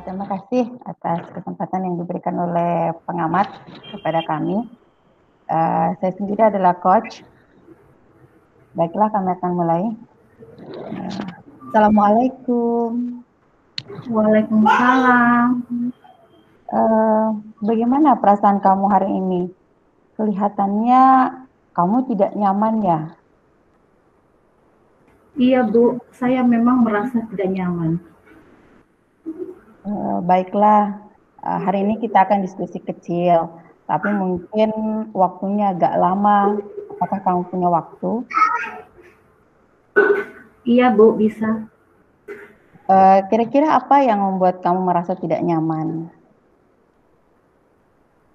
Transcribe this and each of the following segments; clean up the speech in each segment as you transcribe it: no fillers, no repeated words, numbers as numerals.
terima kasih atas kesempatan yang diberikan oleh pengamat kepada kami. Saya sendiri adalah coach. Baiklah, kami akan mulai. Assalamualaikum. Waalaikumsalam. Bagaimana perasaan kamu hari ini? Kelihatannya kamu tidak nyaman ya? Iya Bu, saya memang merasa tidak nyaman. Baiklah, hari ini kita akan diskusi kecil, tapi mungkin waktunya agak lama. Apakah kamu punya waktu? Iya Bu, bisa. Kira-kira apa yang membuat kamu merasa tidak nyaman?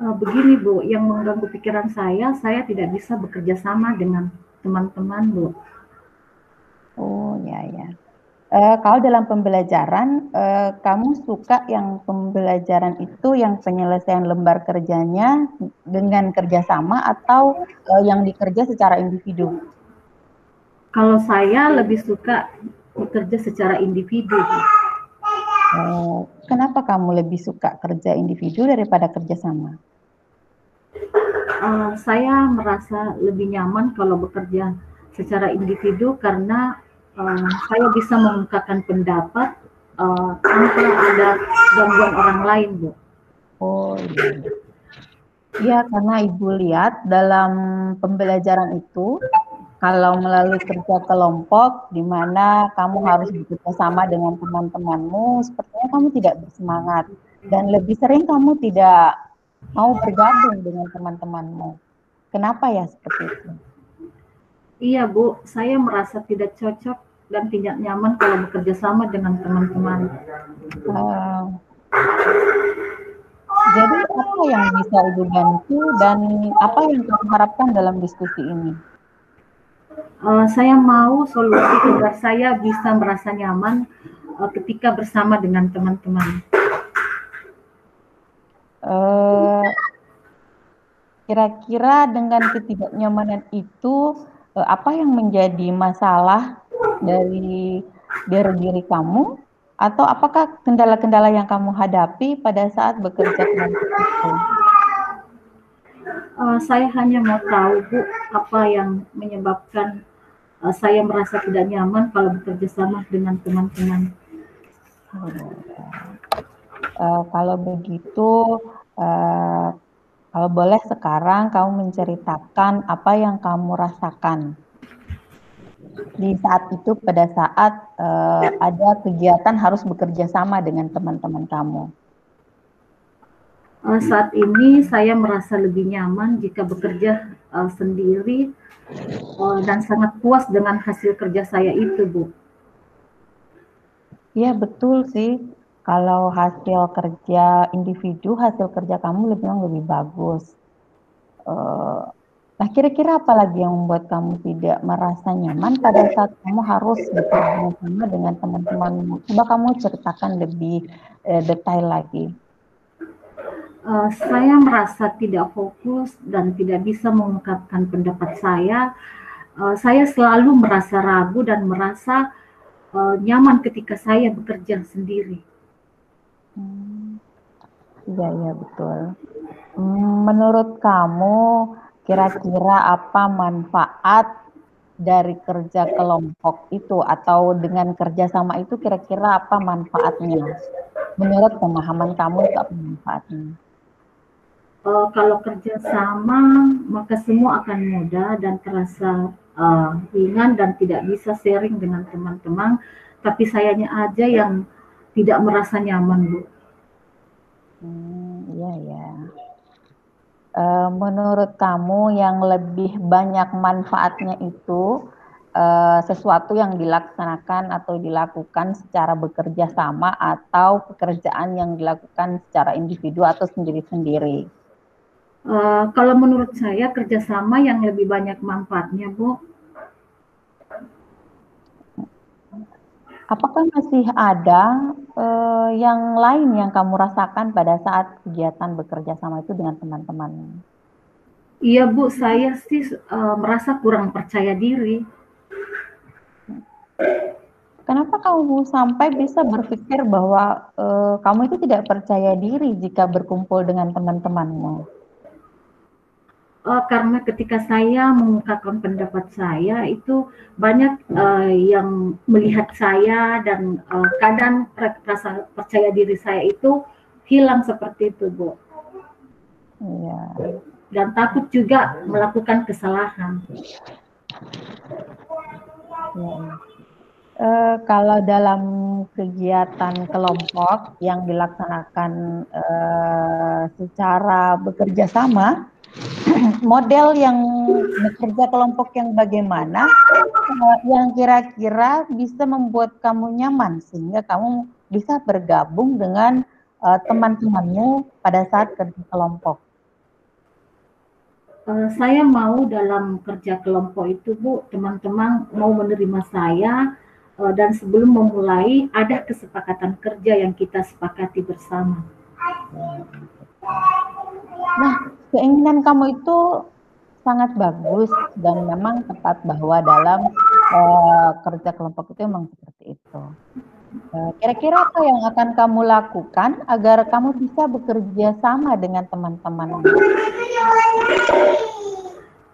Begini Bu, yang mengganggu pikiran saya tidak bisa bekerja sama dengan teman-teman Bu. Oh ya. Kalau dalam pembelajaran, kamu suka yang pembelajaran itu yang penyelesaian lembar kerjanya dengan kerjasama atau yang dikerja secara individu? Kalau saya lebih suka bekerja secara individu Bu. Kenapa kamu lebih suka kerja individu daripada kerjasama? Saya merasa lebih nyaman kalau bekerja secara individu karena saya bisa mengungkapkan pendapat tanpa ada gangguan orang lain Bu. Oh iya. Iya, karena Ibu lihat dalam pembelajaran itu, kalau melalui kerja kelompok, di mana kamu harus bekerja sama dengan teman-temanmu, sepertinya kamu tidak bersemangat. Dan lebih sering kamu tidak mau bergabung dengan teman-temanmu. Kenapa ya seperti itu? Iya Bu, saya merasa tidak cocok dan tidak nyaman kalau bekerja sama dengan teman-teman. Jadi apa yang bisa Ibu bantu dan apa yang kamu harapkan dalam diskusi ini? Saya mau solusi agar saya bisa merasa nyaman ketika bersama dengan teman-teman. Kira-kira dengan ketidaknyamanan itu, apa yang menjadi masalah dari diri kamu? Atau apakah kendala-kendala yang kamu hadapi pada saat bekerja kelompok itu? Saya hanya mau tahu Bu, apa yang menyebabkan saya merasa tidak nyaman kalau bekerja sama dengan teman-teman. Kalau begitu, kalau boleh sekarang kamu menceritakan apa yang kamu rasakan di saat itu pada saat ada kegiatan harus bekerja sama dengan teman-teman kamu. Saat ini saya merasa lebih nyaman jika bekerja sendiri dan sangat puas dengan hasil kerja saya itu Bu. Iya betul sih, kalau hasil kerja individu, hasil kerja kamu memang lebih bagus. Nah, kira-kira apa lagi yang membuat kamu tidak merasa nyaman pada saat kamu harus bekerja sama dengan teman-temanmu? Coba kamu ceritakan lebih detail lagi. Saya merasa tidak fokus dan tidak bisa mengungkapkan pendapat saya. Saya selalu merasa ragu dan merasa nyaman ketika saya bekerja sendiri. Iya betul. Menurut kamu, kira-kira apa manfaat dari kerja kelompok itu atau dengan kerjasama itu kira-kira apa manfaatnya? Menurut pemahaman kamu itu apa manfaatnya? Kalau kerja sama, maka semua akan mudah dan terasa ringan dan tidak bisa sharing dengan teman-teman. Tapi sayanya aja yang tidak merasa nyaman, Bu. Iya. Menurut kamu yang lebih banyak manfaatnya itu sesuatu yang dilaksanakan atau dilakukan secara bekerja sama atau pekerjaan yang dilakukan secara individu atau sendiri-sendiri? Kalau menurut saya kerjasama yang lebih banyak manfaatnya, Bu. Apakah masih ada yang lain yang kamu rasakan pada saat kegiatan bekerja sama itu dengan teman-teman? Iya, Bu, saya sih merasa kurang percaya diri. Kenapa kamu sampai bisa berpikir bahwa kamu itu tidak percaya diri jika berkumpul dengan teman-temanmu? Karena ketika saya mengungkapkan pendapat saya itu banyak yang melihat saya dan kadang rasa percaya diri saya itu hilang seperti itu, Bu. Iya. Dan takut juga melakukan kesalahan. Ya. Kalau dalam kegiatan kelompok yang dilaksanakan secara bekerja sama, model yang bekerja kelompok yang bagaimana yang kira-kira bisa membuat kamu nyaman sehingga kamu bisa bergabung dengan teman-temanmu pada saat kerja kelompok? Saya mau dalam kerja kelompok itu, Bu, teman-teman mau menerima saya dan sebelum memulai ada kesepakatan kerja yang kita sepakati bersama. Nah, keinginan kamu itu sangat bagus dan memang tepat bahwa dalam kerja kelompok itu memang seperti itu. Kira-kira apa yang akan kamu lakukan agar kamu bisa bekerja sama dengan teman-temanmu?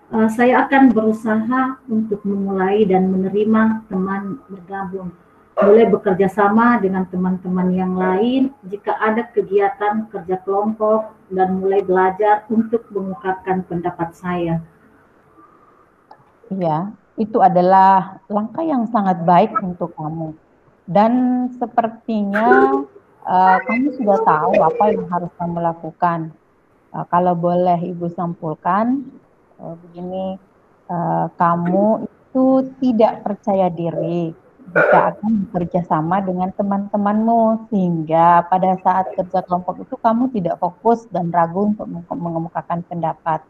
Saya akan berusaha untuk memulai dan menerima teman bergabung, mulai bekerja sama dengan teman-teman yang lain jika ada kegiatan kerja kelompok dan mulai belajar untuk mengungkapkan pendapat saya. Iya, itu adalah langkah yang sangat baik untuk kamu. Dan sepertinya kamu sudah tahu apa yang harus kamu lakukan. Kalau boleh Ibu sampulkan, begini, kamu itu tidak percaya diri jika akan bekerja sama dengan teman-temanmu, sehingga pada saat kerja kelompok itu kamu tidak fokus dan ragu untuk mengemukakan pendapat.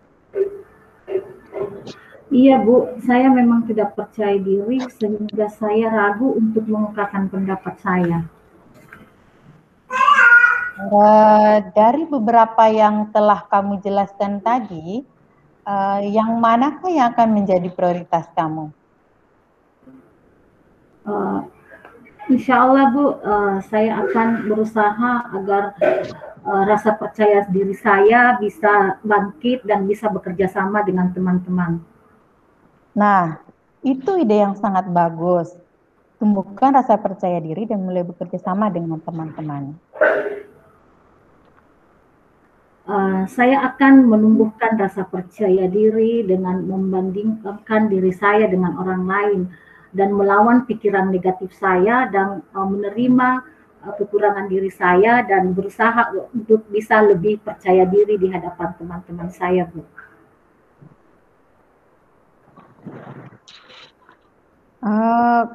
Iya, Bu, saya memang tidak percaya diri sehingga saya ragu untuk mengungkapkan pendapat saya. Dari beberapa yang telah kamu jelaskan tadi, yang manakah yang akan menjadi prioritas kamu? Insya Allah, Bu, saya akan berusaha agar rasa percaya diri saya bisa bangkit dan bisa bekerja sama dengan teman-teman. Nah, itu ide yang sangat bagus. Tumbuhkan rasa percaya diri dan mulai bekerja sama dengan teman-teman. Saya akan menumbuhkan rasa percaya diri dengan membandingkan diri saya dengan orang lain dan melawan pikiran negatif saya dan menerima kekurangan diri saya dan berusaha untuk bisa lebih percaya diri di hadapan teman-teman saya, Bu.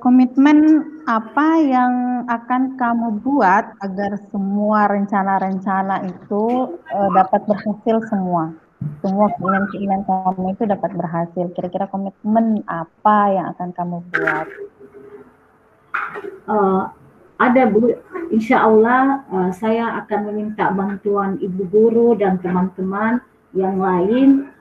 Komitmen apa yang akan kamu buat agar semua rencana-rencana itu dapat berhasil semua? Semua keinginan-keinginan kamu itu dapat berhasil. Kira-kira komitmen apa yang akan kamu buat? Ada, Bu, insya Allah saya akan meminta bantuan ibu guru dan teman-teman yang lain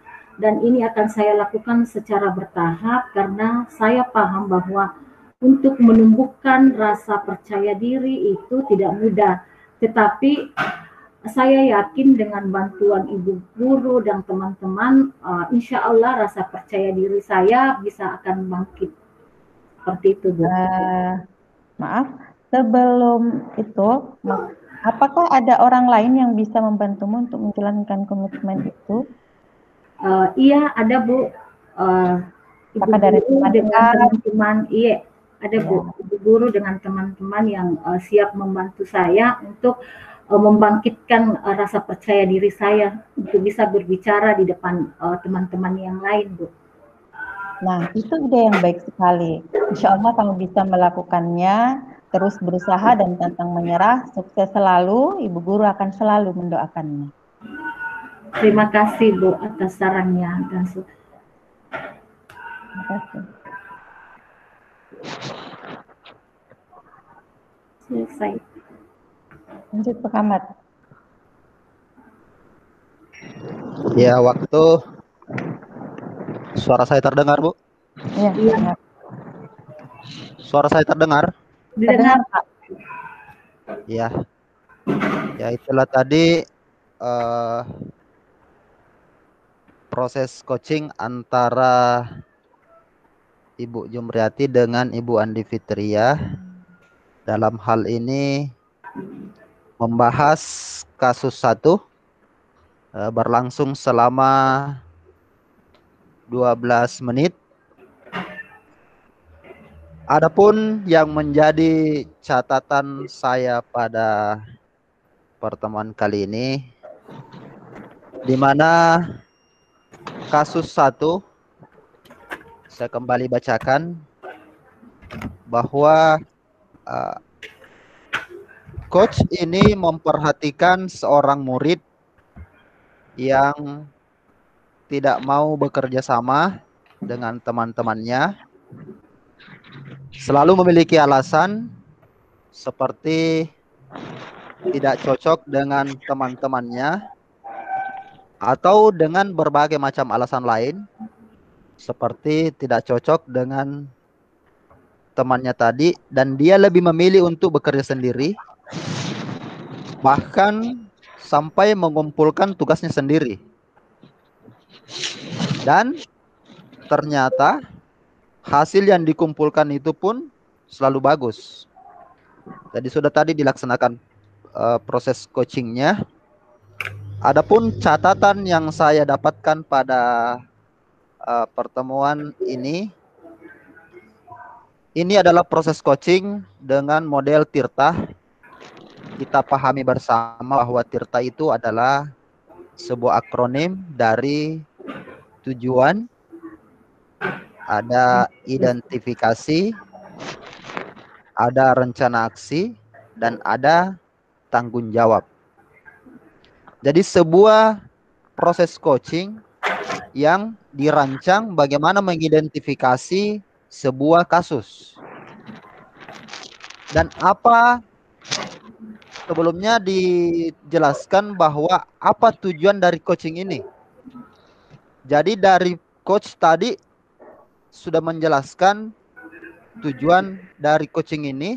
dan ini akan saya lakukan secara bertahap karena saya paham bahwa untuk menumbuhkan rasa percaya diri itu tidak mudah, tetapi saya yakin dengan bantuan ibu guru dan teman-teman, insya Allah rasa percaya diri saya bisa akan bangkit. Seperti itu, Bu. Maaf, sebelum itu, apakah ada orang lain yang bisa membantumu untuk menjalankan komitmen itu? Iya, ada, Bu. Ibu Apakah dari guru dengan teman-teman, iya, ada, Ya. Bu. Ibu guru dengan teman-teman yang siap membantu saya untuk membangkitkan rasa percaya diri saya untuk bisa berbicara di depan teman-teman yang lain, Bu. Nah, itu ide yang baik sekali. Insya Allah kamu bisa melakukannya, terus berusaha dan pantang menyerah. Sukses selalu, Ibu Guru akan selalu mendoakannya. Terima kasih, Bu, atas sarannya dan Terima kasih. selesai. Lanjut Pak Ahmad. Ya, waktu suara saya terdengar, Bu? Iya. Suara saya terdengar? Didengar, Pak. Ya, ya itulah tadi proses coaching antara Ibu Jumriyati dengan Ibu Andi Fitria. Dalam hal ini membahas kasus satu berlangsung selama 12 menit. Adapun yang menjadi catatan saya pada pertemuan kali ini, di mana kasus satu, saya kembali bacakan bahwa coach ini memperhatikan seorang murid yang tidak mau bekerja sama dengan teman-temannya, selalu memiliki alasan seperti tidak cocok dengan teman-temannya atau dengan berbagai macam alasan lain seperti tidak cocok dengan temannya tadi, dan dia lebih memilih untuk bekerja sendiri, bahkan sampai mengumpulkan tugasnya sendiri. Dan ternyata hasil yang dikumpulkan itu pun selalu bagus. Jadi sudah tadi dilaksanakan proses coachingnya. Adapun catatan yang saya dapatkan pada pertemuan ini adalah proses coaching dengan model Tirta. Kita pahami bersama bahwa Tirta itu adalah sebuah akronim dari tujuan, ada identifikasi, ada rencana aksi, dan ada tanggung jawab. Jadi sebuah proses coaching yang dirancang bagaimana mengidentifikasi sebuah kasus. Dan sebelumnya dijelaskan bahwa apa tujuan dari coaching ini. Jadi dari coach tadi sudah menjelaskan tujuan dari coaching ini,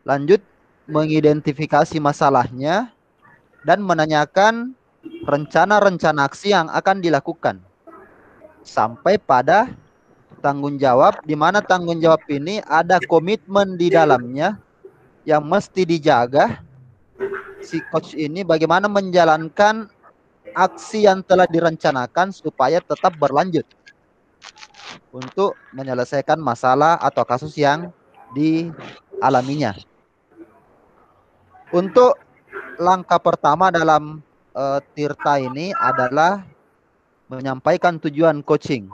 lanjut mengidentifikasi masalahnya dan menanyakan rencana-rencana aksi yang akan dilakukan sampai pada tanggung jawab, di mana tanggung jawab ini ada komitmen di dalamnya yang mesti dijaga. Si coach ini bagaimana menjalankan aksi yang telah direncanakan supaya tetap berlanjut untuk menyelesaikan masalah atau kasus yang dialaminya. Untuk langkah pertama dalam Tirta ini adalah menyampaikan tujuan coaching.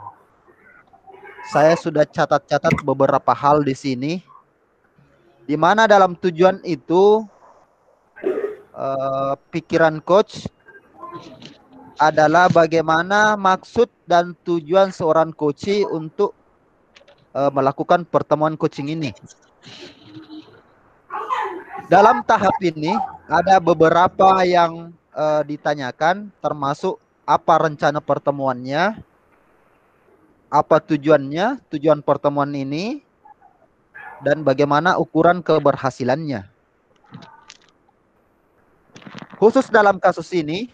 Saya sudah catat-catat beberapa hal di sini, di mana dalam tujuan itu pikiran coach adalah bagaimana maksud dan tujuan seorang coach untuk melakukan pertemuan coaching ini. Dalam tahap ini ada beberapa yang ditanyakan, termasuk apa rencana pertemuannya, apa tujuannya, tujuan pertemuan ini, dan bagaimana ukuran keberhasilannya. Khusus dalam kasus ini,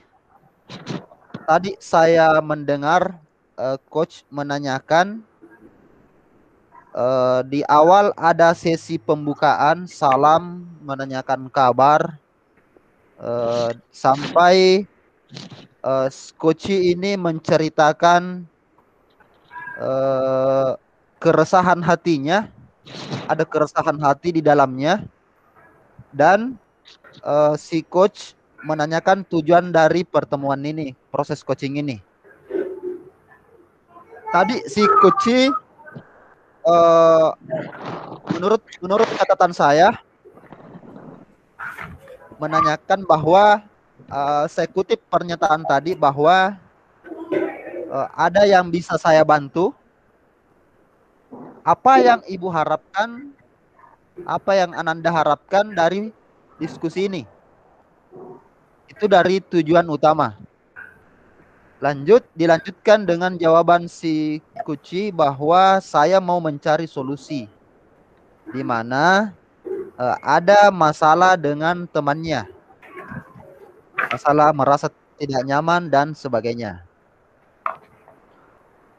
tadi saya mendengar coach menanyakan di awal ada sesi pembukaan, salam, menanyakan kabar, sampai coach ini menceritakan keresahan hatinya, ada keresahan hati di dalamnya, dan si coach menanyakan tujuan dari pertemuan ini, proses coaching ini. Tadi si coach menurut catatan saya menanyakan bahwa saya kutip pernyataan tadi bahwa ada yang bisa saya bantu. Apa yang Ibu harapkan, apa yang Ananda harapkan dari diskusi ini? Itu dari tujuan utama. Dilanjutkan dengan jawaban si Kuci bahwa saya mau mencari solusi, di mana ada masalah dengan temannya, masalah merasa tidak nyaman dan sebagainya.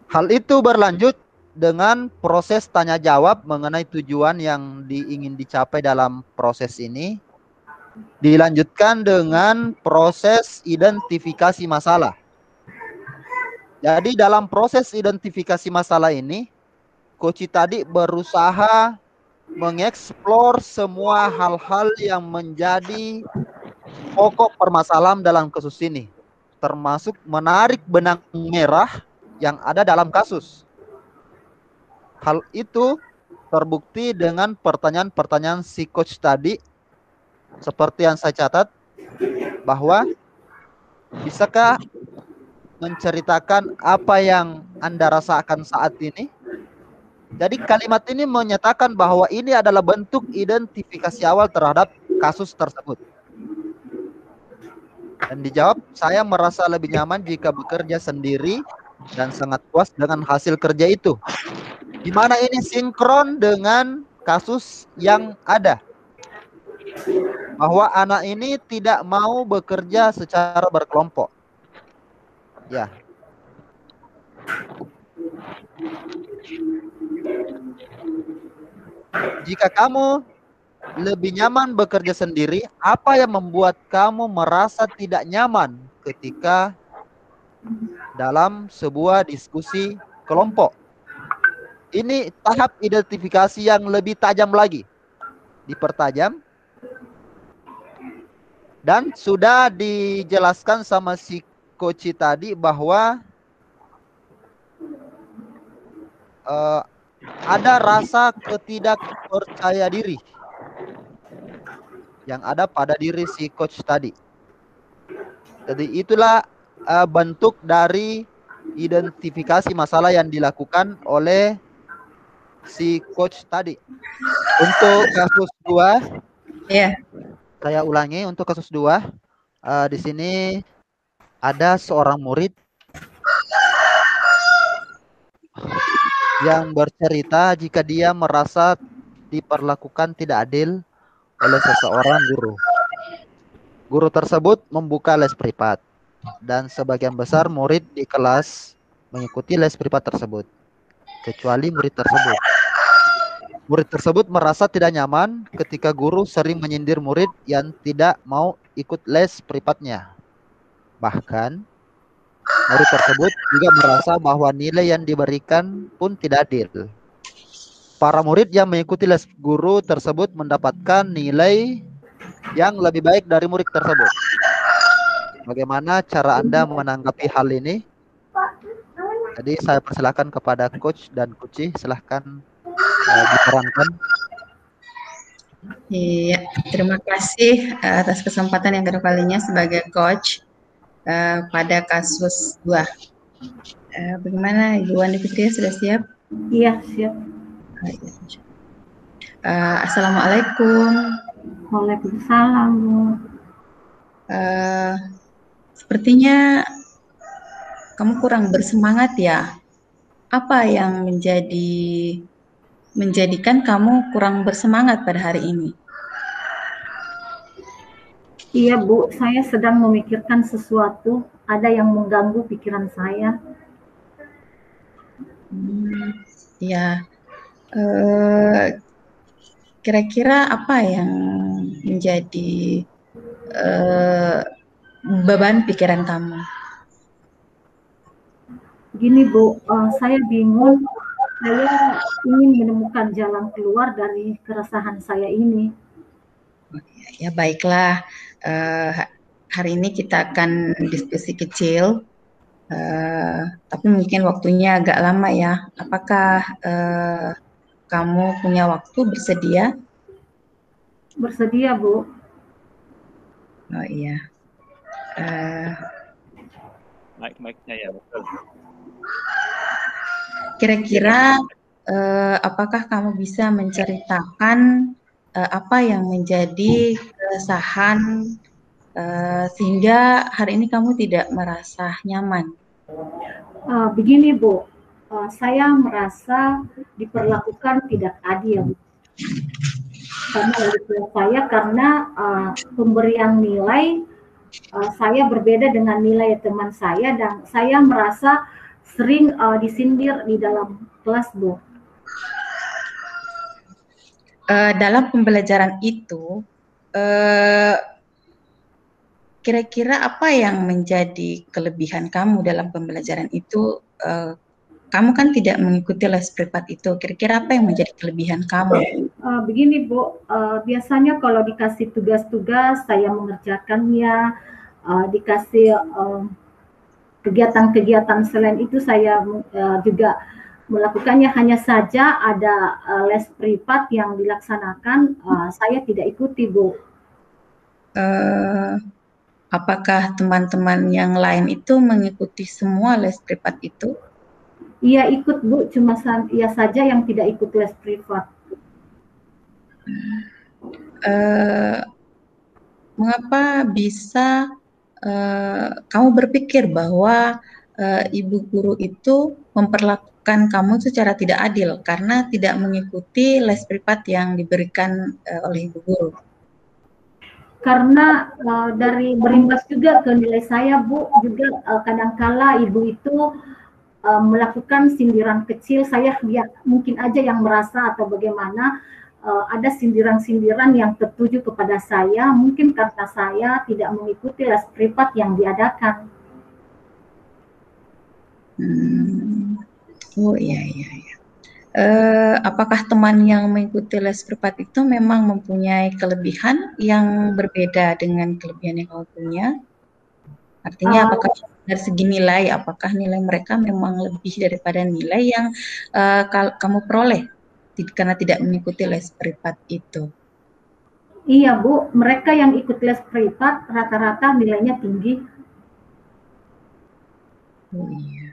Hal itu berlanjut dengan proses tanya jawab mengenai tujuan yang ingin dicapai dalam proses ini. Dilanjutkan dengan proses identifikasi masalah. Jadi dalam proses identifikasi masalah ini, Coach tadi berusaha mengeksplor semua hal-hal yang menjadi pokok permasalahan dalam kasus ini, termasuk menarik benang merah yang ada dalam kasus. Hal itu terbukti dengan pertanyaan-pertanyaan si Coach tadi, seperti yang saya catat, bahwa bisakah menceritakan apa yang Anda rasakan saat ini? Jadi kalimat ini menyatakan bahwa ini adalah bentuk identifikasi awal terhadap kasus tersebut. Dan dijawab, saya merasa lebih nyaman jika bekerja sendiri dan sangat puas dengan hasil kerja itu. Di mana ini sinkron dengan kasus yang ada. Bahwa anak ini tidak mau bekerja secara berkelompok. Ya. Jika kamu lebih nyaman bekerja sendiri, apa yang membuat kamu merasa tidak nyaman ketika dalam sebuah diskusi kelompok? Ini tahap identifikasi yang lebih tajam lagi. Dipertajam. Dan sudah dijelaskan sama si Coach tadi bahwa ada rasa ketidakpercaya diri yang ada pada diri si Coach tadi. Jadi itulah bentuk dari identifikasi masalah yang dilakukan oleh si Coach tadi. Untuk kasus 2, saya ulangi, untuk kasus 2, di sini ada seorang murid yang bercerita jika dia merasa diperlakukan tidak adil oleh seseorang guru. Guru tersebut membuka les privat dan sebagian besar murid di kelas mengikuti les privat tersebut, kecuali murid tersebut. Murid tersebut merasa tidak nyaman ketika guru sering menyindir murid yang tidak mau ikut les privatnya. Bahkan, murid tersebut juga merasa bahwa nilai yang diberikan pun tidak adil. Para murid yang mengikuti les guru tersebut mendapatkan nilai yang lebih baik dari murid tersebut. Bagaimana cara Anda menanggapi hal ini? Jadi saya persilakan kepada Coach dan Coach, silahkan diterangkan. Iya, terima kasih atas kesempatan yang kedua kalinya sebagai Coach pada kasus 2. Bagaimana Ibu Wandi Fitria, sudah siap? Iya, siap. Assalamualaikum. Waalaikumsalam, Bu. Sepertinya kamu kurang bersemangat ya. Apa yang menjadikan kamu kurang bersemangat pada hari ini? Iya, Bu, saya sedang memikirkan sesuatu, ada yang mengganggu pikiran saya. Ya, kira-kira apa yang menjadi beban pikiran kamu? Gini, Bu, saya bingung. Saya ingin menemukan jalan keluar dari keresahan saya ini. Ya, baiklah. Hari ini kita akan diskusi kecil, tapi mungkin waktunya agak lama ya. Apakah kamu punya waktu, bersedia? Bersedia, Bu. Oh iya. Mic-nya ya, betul. Kira-kira apakah kamu bisa menceritakan apa yang menjadi keresahan sehingga hari ini kamu tidak merasa nyaman? Begini, Bu, saya merasa diperlakukan tidak adil. sama wali kelas saya karena pemberian nilai saya berbeda dengan nilai teman saya dan saya merasa sering disindir di dalam kelas, Bu. Dalam pembelajaran itu, kira-kira apa yang menjadi kelebihan kamu dalam pembelajaran itu? Kamu kan tidak mengikuti les privat itu. Kira-kira apa yang menjadi kelebihan kamu? Begini, Bu, biasanya kalau dikasih tugas-tugas saya mengerjakannya, dikasih kegiatan-kegiatan selain itu saya juga melakukannya. Hanya saja ada les privat yang dilaksanakan, saya tidak ikuti, Bu. Apakah teman-teman yang lain itu mengikuti semua les privat itu? Iya ikut, Bu, cuma ia saja yang tidak ikut les privat. Mengapa bisa kamu berpikir bahwa ibu guru itu memperlakukan kamu secara tidak adil karena tidak mengikuti les privat yang diberikan oleh ibu guru? Karena dari berimbas juga ke nilai saya, Bu, juga kadangkala ibu itu melakukan sindiran kecil. Saya ya, mungkin aja yang merasa atau bagaimana ada sindiran-sindiran yang tertuju kepada saya, mungkin karena saya tidak mengikuti les privat yang diadakan. Oh iya. Apakah teman yang mengikuti les privat itu memang mempunyai kelebihan yang berbeda dengan kelebihan yang kamu punya? Artinya apakah dari segi nilai, apakah nilai mereka memang lebih daripada nilai yang kamu peroleh karena tidak mengikuti les privat itu? Iya, Bu, mereka yang ikut les privat rata-rata nilainya tinggi. Oh iya.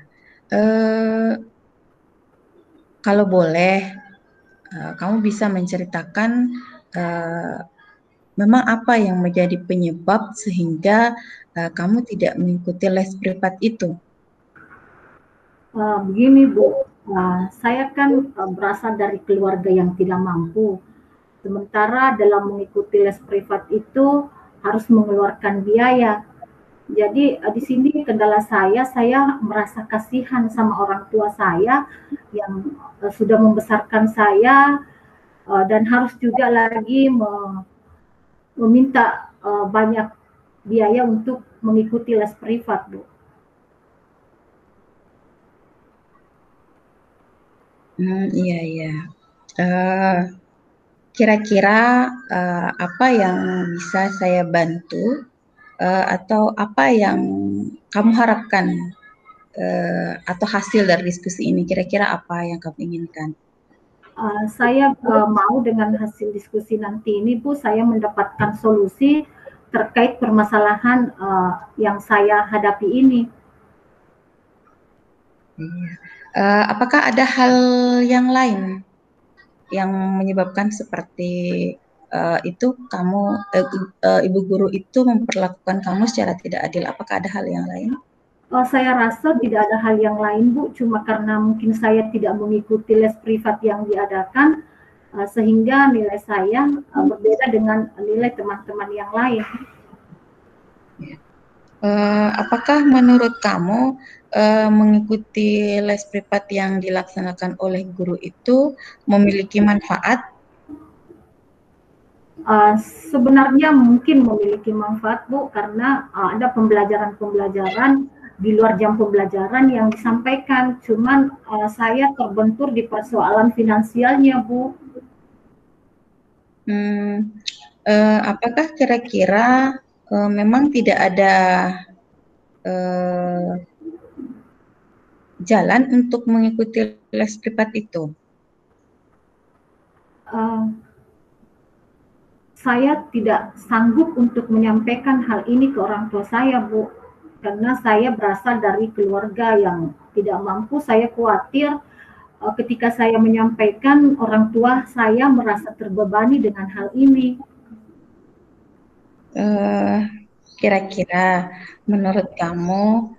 Kalau boleh, kamu bisa menceritakan memang apa yang menjadi penyebab sehingga kamu tidak mengikuti les privat itu? Begini, Bu, saya kan berasal dari keluarga yang tidak mampu. Sementara dalam mengikuti les privat itu harus mengeluarkan biaya. Jadi di sini kendala saya merasa kasihan sama orang tua saya yang sudah membesarkan saya dan harus juga lagi meminta banyak biaya untuk mengikuti les privat, Bu. Iya. Kira-kira apa yang bisa saya bantu atau apa yang kamu harapkan atau hasil dari diskusi ini? Kira-kira apa yang kamu inginkan? Saya mau dengan hasil diskusi nanti ini, Bu, saya mendapatkan solusi terkait permasalahan yang saya hadapi ini. Apakah ada hal yang lain yang menyebabkan seperti itu kamu ibu guru itu memperlakukan kamu secara tidak adil? Apakah ada hal yang lain? Saya rasa tidak ada hal yang lain, Bu, cuma karena mungkin saya tidak mengikuti les privat yang diadakan, sehingga nilai saya berbeda dengan nilai teman-teman yang lain. Apakah menurut kamu mengikuti les privat yang dilaksanakan oleh guru itu memiliki manfaat? Sebenarnya mungkin memiliki manfaat, Bu, karena ada pembelajaran-pembelajaran di luar jam pembelajaran yang disampaikan. Cuman saya terbentur di persoalan finansialnya, Bu. Apakah kira-kira memang tidak ada jalan untuk mengikuti les privat itu? Saya tidak sanggup untuk menyampaikan hal ini ke orang tua saya, Bu. Karena saya berasal dari keluarga yang tidak mampu. Saya khawatir ketika saya menyampaikan, orang tua saya merasa terbebani dengan hal ini. Kira-kira menurut kamu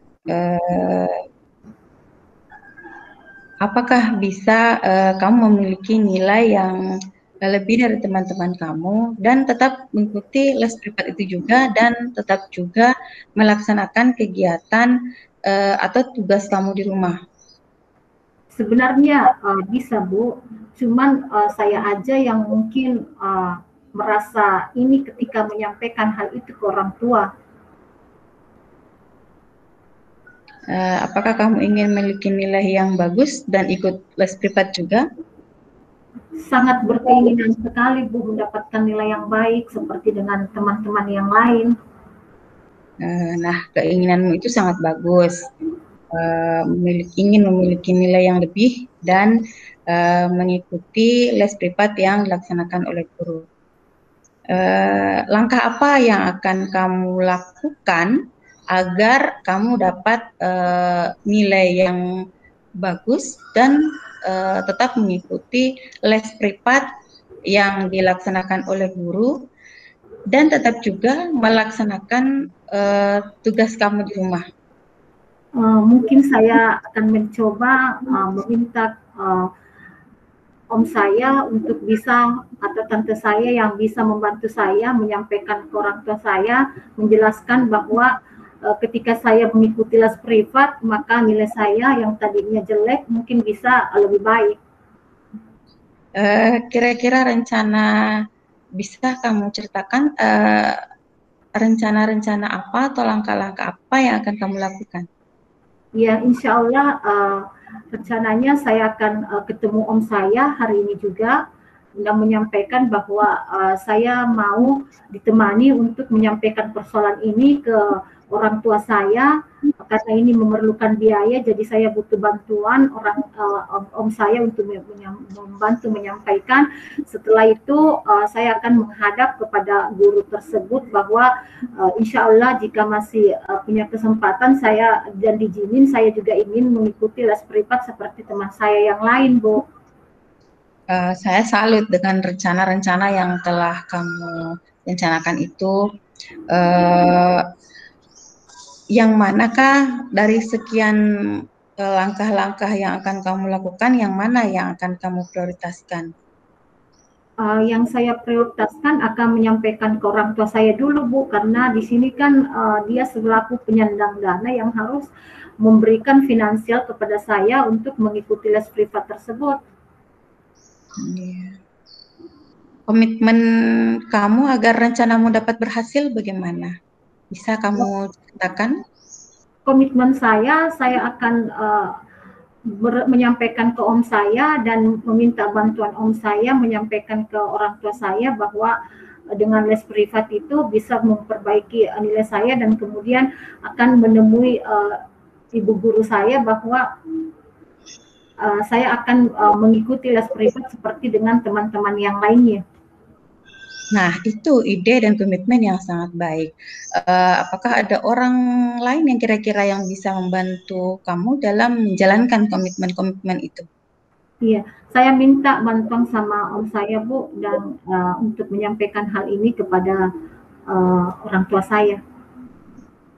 apakah bisa kamu memiliki nilai yang lebih dari teman-teman kamu dan tetap mengikuti les privat itu juga dan tetap juga melaksanakan kegiatan atau tugas kamu di rumah. Sebenarnya bisa Bu, cuman saya aja yang mungkin merasa ini ketika menyampaikan hal itu ke orang tua. Apakah kamu ingin memiliki nilai yang bagus dan ikut les privat juga? Sangat berkeinginan sekali Bu mendapatkan nilai yang baik seperti dengan teman-teman yang lain. Nah, keinginanmu itu sangat bagus. Ingin memiliki nilai yang lebih dan mengikuti les privat yang dilaksanakan oleh guru. Langkah apa yang akan kamu lakukan agar kamu dapat nilai yang bagus dan tetap mengikuti les privat yang dilaksanakan oleh guru dan tetap juga melaksanakan tugas kamu di rumah? Mungkin saya akan mencoba meminta om saya untuk bisa atau tante saya yang bisa membantu saya menyampaikan ke orang tua saya, menjelaskan bahwa ketika saya mengikuti les privat maka nilai saya yang tadinya jelek mungkin bisa lebih baik. Kira-kira rencana bisa kamu ceritakan rencana-rencana apa atau langkah-langkah apa yang akan kamu lakukan? Ya, insya Allah rencananya saya akan ketemu om saya hari ini juga dan menyampaikan bahwa saya mau ditemani untuk menyampaikan persoalan ini ke orang tua saya karena ini memerlukan biaya, jadi saya butuh bantuan om saya untuk membantu menyampaikan. Setelah itu saya akan menghadap kepada guru tersebut bahwa insya Allah jika masih punya kesempatan saya dan diizinin, saya juga ingin mengikuti les privat seperti teman saya yang lain, Bu. Saya salut dengan rencana-rencana yang telah kamu rencanakan itu. Yang manakah dari sekian langkah-langkah yang akan kamu lakukan, yang mana yang akan kamu prioritaskan? Yang saya prioritaskan akan menyampaikan ke orang tua saya dulu, Bu, karena di sini kan dia selaku penyandang dana yang harus memberikan finansial kepada saya untuk mengikuti les privat tersebut. Komitmen kamu agar rencanamu dapat berhasil bagaimana? Bisa kamu ceritakan? Komitmen saya akan menyampaikan ke om saya dan meminta bantuan om saya menyampaikan ke orang tua saya bahwa dengan les privat itu bisa memperbaiki nilai saya dan kemudian akan menemui ibu guru saya bahwa saya akan mengikuti les privat seperti dengan teman-teman yang lainnya. Nah, itu ide dan komitmen yang sangat baik. Apakah ada orang lain yang kira-kira yang bisa membantu kamu dalam menjalankan komitmen-komitmen itu? Iya, saya minta bantuan sama om saya, Bu, dan untuk menyampaikan hal ini kepada orang tua saya.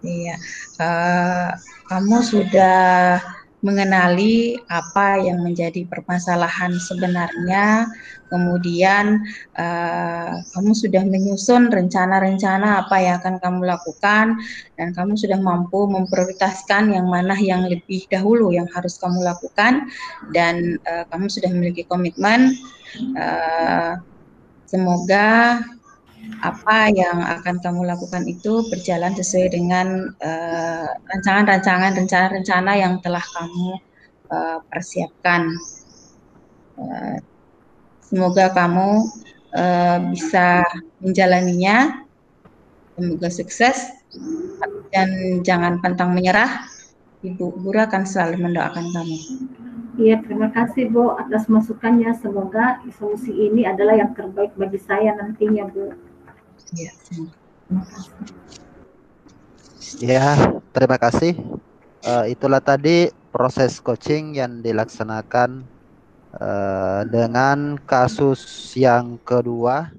Iya, kamu sudah mengenali apa yang menjadi permasalahan sebenarnya, kemudian kamu sudah menyusun rencana-rencana apa yang akan kamu lakukan, dan kamu sudah mampu memprioritaskan yang mana yang lebih dahulu yang harus kamu lakukan, dan kamu sudah memiliki komitmen. Semoga apa yang akan kamu lakukan itu berjalan sesuai dengan rencana-rencana yang telah kamu persiapkan. Semoga kamu bisa menjalaninya, semoga sukses dan jangan pantang menyerah. Ibu guru akan selalu mendoakan kamu. Iya, terima kasih Bu atas masukannya. Semoga solusi ini adalah yang terbaik bagi saya nantinya, Bu. Ya, Ya, terima kasih. Itulah tadi proses coaching yang dilaksanakan dengan kasus yang kedua